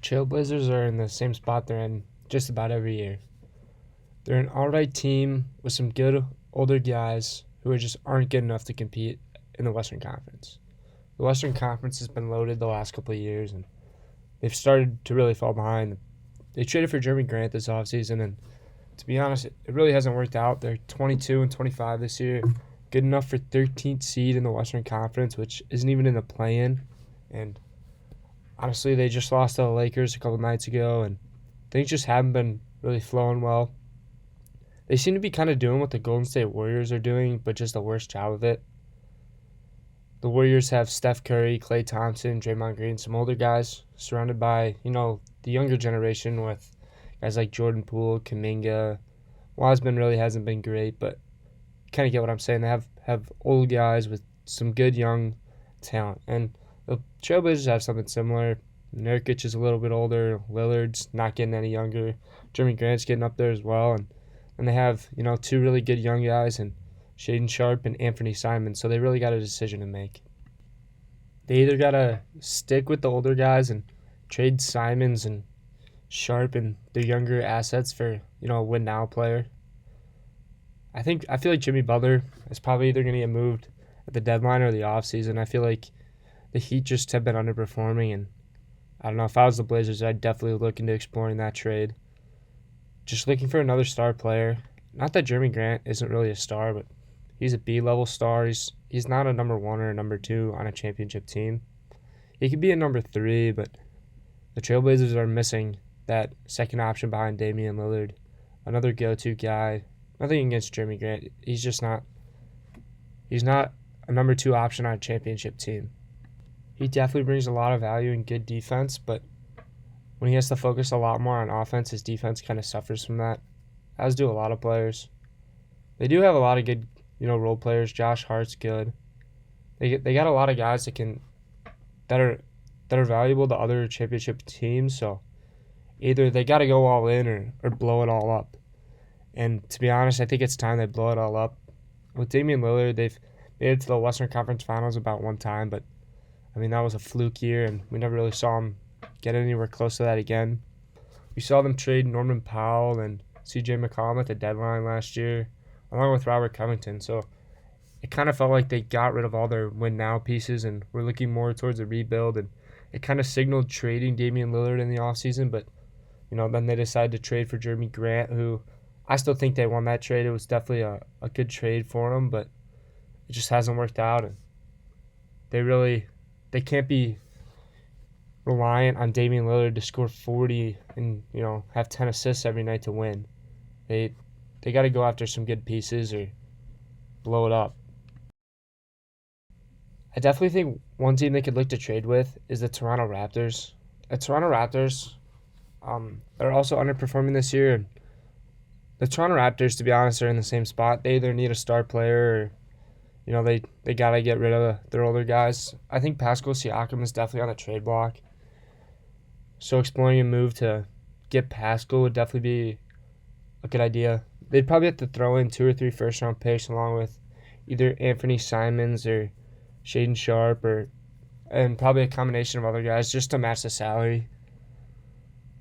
Trailblazers are in the same spot they're in just about every year. They're an alright team with some good older guys who just aren't good enough to compete in the Western Conference. The Western Conference has been loaded the last couple of years, and they've started to really fall behind. They traded for Jeremy Grant this offseason, and to be honest, it really hasn't worked out. They're 22 and 25 this year, good enough for 13th seed in the Western Conference, which isn't even in the play-in. And honestly, they just lost to the Lakers a couple nights ago, and things just haven't been really flowing well. They seem to be kind of doing what the Golden State Warriors are doing, but just a worse job of it. The Warriors have Steph Curry, Klay Thompson, Draymond Green, some older guys surrounded by, the younger generation with guys like Jordan Poole, Kuminga. Wiseman really hasn't been great, but you kind of get what I'm saying. They have old guys with some good young talent. And the Trailblazers have something similar. Nurkic is a little bit older. Lillard's not getting any younger. Jeremy Grant's getting up there as well. And they have, two really good young guys and Shaedon Sharpe and Anthony Simons. So they really got a decision to make. They either got to stick with the older guys and trade Simons and Sharpe and their younger assets for, a win-now player. I feel like Jimmy Butler is probably either going to get moved at the deadline or the offseason. I feel like the Heat just have been underperforming, and I don't know, if I was the Blazers, I'd definitely look into exploring that trade. Just looking for another star player. Not that Jeremy Grant isn't really a star, but he's a B-level star. He's not a number 1 or a number 2 on a championship team. He could be a number 3, but the Trailblazers are missing that second option behind Damian Lillard, another go-to guy. Nothing against Jeremy Grant. He's not a number 2 option on a championship team. He definitely brings a lot of value and good defense, but when he has to focus a lot more on offense, his defense kind of suffers from that, as do a lot of players. They do have a lot of good, role players. Josh Hart's good. They got a lot of guys that are valuable to other championship teams, so either they got to go all in or blow it all up. And to be honest, I think it's time they blow it all up. With Damian Lillard, they've made it to the Western Conference Finals about one time, but that was a fluke year, and we never really saw him get anywhere close to that again. We saw them trade Norman Powell and C.J. McCollum at the deadline last year, along with Robert Covington. So it kind of felt like they got rid of all their win-now pieces and were looking more towards a rebuild. And it kind of signaled trading Damian Lillard in the offseason, but then they decided to trade for Jeremy Grant, who I still think they won that trade. It was definitely a good trade for them, but it just hasn't worked out. And they can't be reliant on Damian Lillard to score 40 and, have 10 assists every night to win. They got to go after some good pieces or blow it up. I definitely think one team they could look to trade with is the Toronto Raptors. The Toronto Raptors, they're also underperforming this year. And the Toronto Raptors, to be honest, are in the same spot. They either need a star player or, they got to get rid of their older guys. I think Pascal Siakam is definitely on the trade block. So exploring a move to get Pascal would definitely be a good idea. They'd probably have to throw in 2 or 3 first-round picks along with either Anthony Simons or Shaedon Sharpe and probably a combination of other guys just to match the salary.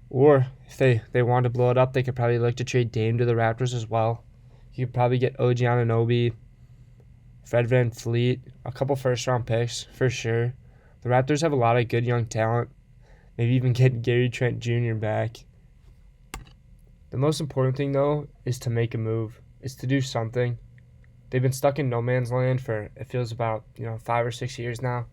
Or if they want to blow it up, they could probably look to trade Dame to the Raptors as well. You could probably get OG Anunoby, Fred VanVleet, a couple first-round picks for sure. The Raptors have a lot of good young talent. Maybe even get Gary Trent Jr. back. The most important thing, though, is to make a move. Is to do something. They've been stuck in no man's land for, it feels about, 5 or 6 years now.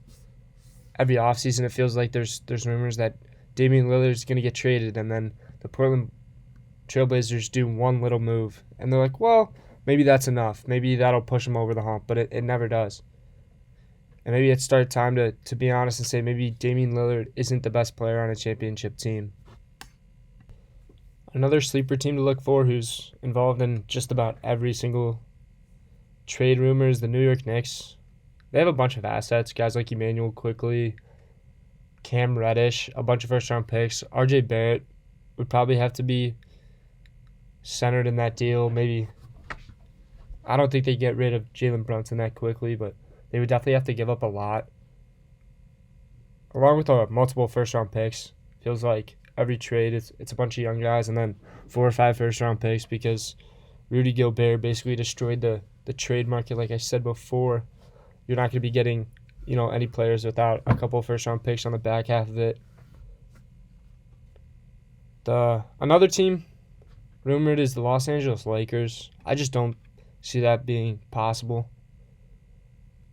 Every offseason, it feels like there's rumors that Damian Lillard is going to get traded, and then the Portland Trailblazers do one little move. And they're like, well, maybe that's enough. Maybe that'll push them over the hump, but it never does. And maybe it's start time to be honest and say maybe Damian Lillard isn't the best player on a championship team. Another sleeper team to look for who's involved in just about every single trade rumor is the New York Knicks. They have a bunch of assets, guys like Emmanuel Quickley, Cam Reddish, a bunch of first-round picks. R.J. Barrett would probably have to be centered in that deal. Maybe I don't think they get rid of Jalen Brunson that quickly, but they would definitely have to give up a lot. Along with multiple first-round picks, Feels like every trade it's a bunch of young guys and then 4 or 5 first-round picks because Rudy Gobert basically destroyed the trade market. Like I said before, you're not going to be getting, any players without a couple of first-round picks on the back half of it. Another team rumored is the Los Angeles Lakers. I just don't see that being possible.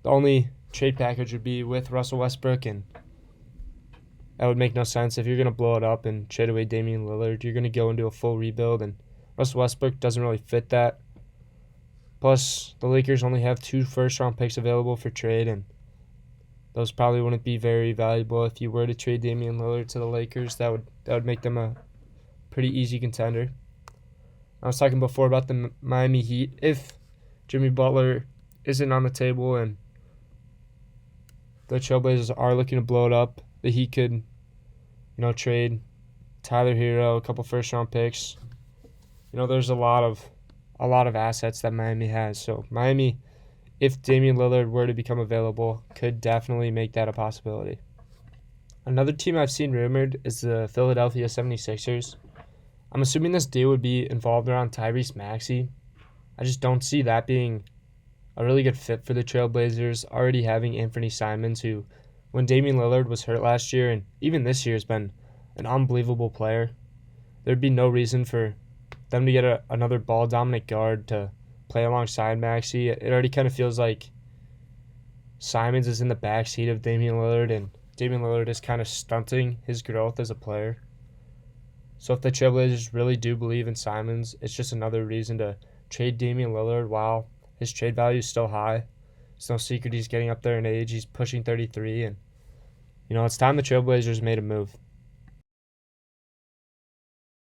The only trade package would be with Russell Westbrook, and that would make no sense. If you're going to blow it up and trade away Damian Lillard, you're going to go into a full rebuild, and Russell Westbrook doesn't really fit that. Plus, the Lakers only have 2 first-round picks available for trade, and those probably wouldn't be very valuable if you were to trade Damian Lillard to the Lakers. That would make them a pretty easy contender. I was talking before about the Miami Heat. If Jimmy Butler isn't on the table and the TrailBlazers are looking to blow it up, the Heat could, trade Tyler Hero, a couple first-round picks. There's a lot of assets that Miami has. So Miami, if Damian Lillard were to become available, could definitely make that a possibility. Another team I've seen rumored is the Philadelphia 76ers. I'm assuming this deal would be involved around Tyrese Maxey. I just don't see that being a really good fit for the TrailBlazers, already having Anthony Simons, who, when Damian Lillard was hurt last year and even this year, has been an unbelievable player. There'd be no reason for them to get another ball-dominant guard to play alongside Maxey. It already kind of feels like Simons is in the backseat of Damian Lillard, and Damian Lillard is kind of stunting his growth as a player. So if the TrailBlazers really do believe in Simons, it's just another reason to trade Damian Lillard while his trade value is still high. It's no secret he's getting up there in age. He's pushing 33, and it's time the TrailBlazers made a move.